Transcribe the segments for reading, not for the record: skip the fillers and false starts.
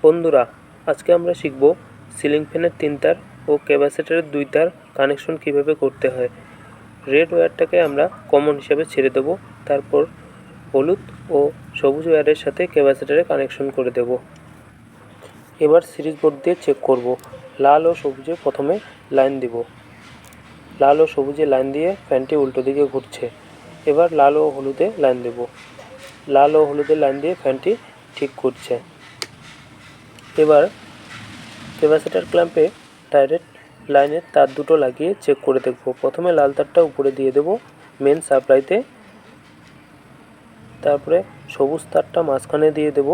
বন্ধুরা, আজকে আমরা শিখব সিলিং ফ্যানের 3 তার ও ক্যাপাসিটরের 2 তার কানেকশন কিভাবে করতে হয়। রেড ওয়্যারটাকে আমরা কমন হিসাবে ছেড়ে দেব, তারপর হলুদ ও সবুজ ওয়্যারের সাথে ক্যাপাসিটরে কানেকশন করে দেব। এবার সিরিজ বোর্ড দিয়ে চেক করব। লাল ও সবুজে প্রথমে লাইন দিব। লাল ও সবুজে লাইন দিয়ে ফ্যানটি উল্টো দিকে ঘুরছে। এবার লাল ও হলুদে লাইন দেব। লাল ও হলুদে লাইন দিয়ে ফ্যানটি ঠিক ঘুরছে। এবার ক্যাপাসিটর ক্ল্যাম্পে ডাইরেক্ট লাইনের তার দুটো লাগিয়ে চেক করে দেখব। প্রথমে লাল তারটা উপরে দিয়ে দেব মেন সাপ্লাইতে, তারপরে সবুজ তারটা মাঝখানে দিয়ে দেব।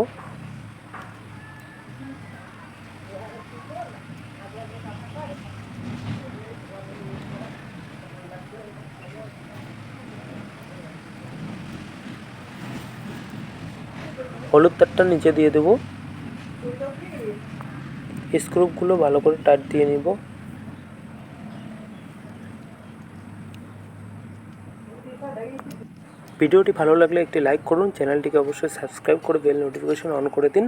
হলুদ তারটা নিচে দিয়ে দেব। স্ক্রুপগুলো ভালো করে টাইট দিয়ে নিব। ভিডিওটি ভালো লাগলে একটি লাইক করুন, চ্যানেলটিকে অবশ্যই সাবস্ক্রাইব করে বেল নোটিফিকেশন অন করে দিন।